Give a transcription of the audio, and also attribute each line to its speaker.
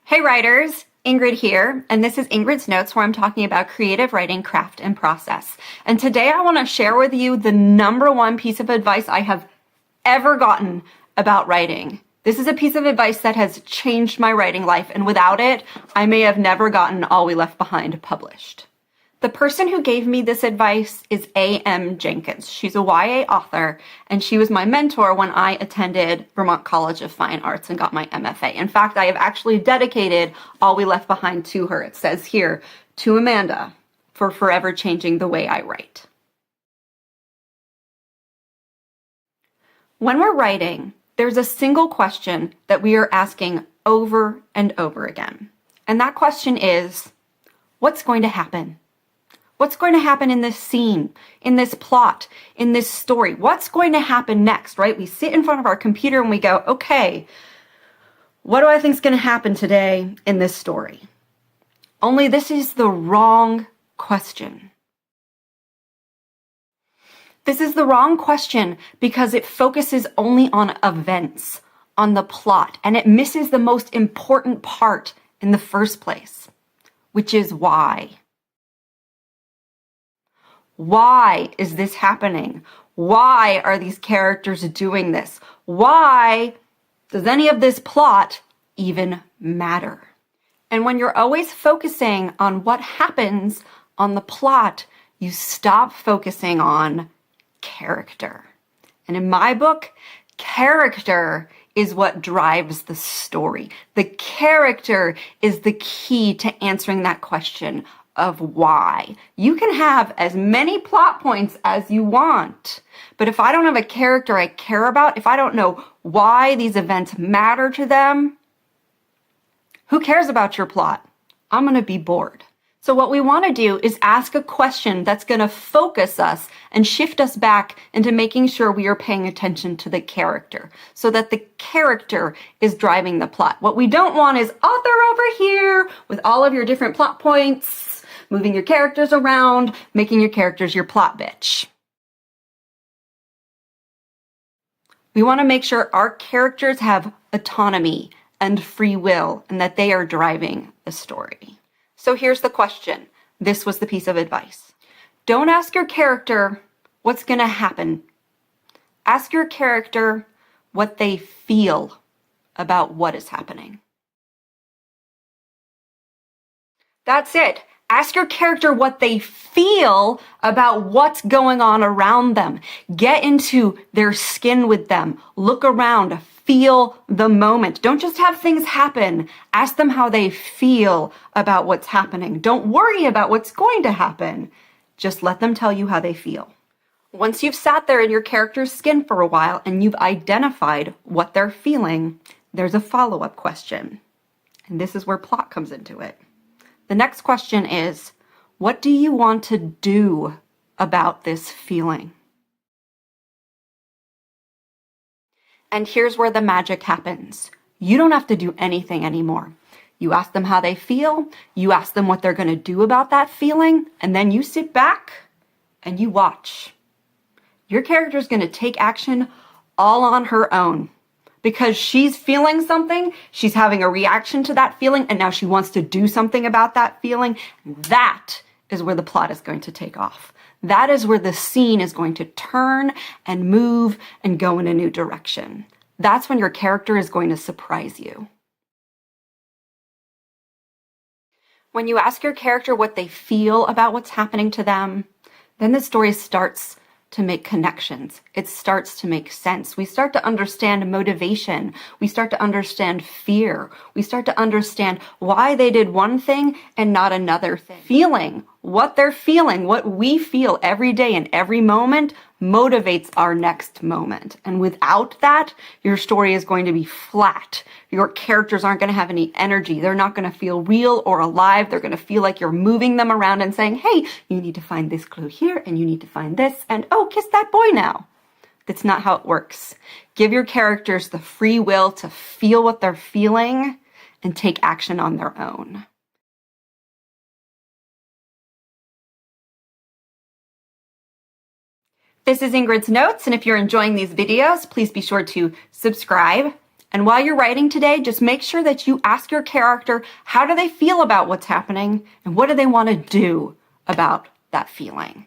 Speaker 1: Hey writers, Ingrid here, and this is Ingrid's Notes where I'm talking about creative writing, craft, and process. And today I want to share with you the #1 piece of advice I have ever gotten about writing. This is a piece of advice that has changed my writing life, and without it, I may have never gotten All We Left Behind published. The person who gave me this advice is A.M. Jenkins. She's a YA author, and she was my mentor when I attended Vermont College of Fine Arts and got my MFA. In fact, I have actually dedicated All We Left Behind to her. It says here, to Amanda, for forever changing the way I write. When we're writing, there's a single question that we are asking over and over again. And that question is, what's going to happen? What's going to happen in this scene, in this plot, in this story? What's going to happen next, right? We sit in front of our computer and we go, okay, what do I think is going to happen today in this story? Only this is the wrong question. This is the wrong question because it focuses only on events, on the plot, and it misses the most important part in the first place, which is why. Why is this happening? Why are these characters doing this? Why does any of this plot even matter? And when you're always focusing on what happens on the plot, you stop focusing on character. And in my book, character is what drives the story. The character is the key to answering that question of why. You can have as many plot points as you want, but if I don't have a character I care about, if I don't know why these events matter to them, who cares about your plot? I'm going to be bored. So what we want to do is ask a question that's going to focus us and shift us back into making sure we are paying attention to the character so that the character is driving the plot. What we don't want is author over here with all of your different plot points, moving your characters around, making your characters your plot bitch. We want to make sure our characters have autonomy and free will and that they are driving the story. So here's the question. This was the piece of advice. Don't ask your character what's going to happen. Ask your character what they feel about what is happening. That's it. Ask your character what they feel about what's going on around them. Get into their skin with them. Look around. Feel the moment. Don't just have things happen. Ask them how they feel about what's happening. Don't worry about what's going to happen. Just let them tell you how they feel. Once you've sat there in your character's skin for a while and you've identified what they're feeling, there's a follow-up question. And this is where plot comes into it. The next question is, what do you want to do about this feeling? And here's where the magic happens. You don't have to do anything anymore. You ask them how they feel, you ask them what they're going to do about that feeling, and then you sit back and you watch. Your character is going to take action all on her own. Because she's feeling something, she's having a reaction to that feeling, and now she wants to do something about that feeling. That is where the plot is going to take off. That is where the scene is going to turn and move and go in a new direction. That's when your character is going to surprise you. When you ask your character what they feel about what's happening to them, then the story starts to make connections. It starts to make sense. We start to understand motivation. We start to understand fear. We start to understand why they did one thing and not another thing. Feeling what they're feeling, what we feel every day and every moment motivates our next moment. And without that, your story is going to be flat. Your characters aren't going to have any energy. They're not going to feel real or alive. They're going to feel like you're moving them around and saying, hey, you need to find this clue here and you need to find this and oh, kiss that boy now. That's not how it works. Give your characters the free will to feel what they're feeling and take action on their own. This is Ingrid's Notes, and if you're enjoying these videos, please be sure to subscribe And while you're writing today, just make sure that you ask your character, how do they feel about what's happening? And what do they want to do about that feeling?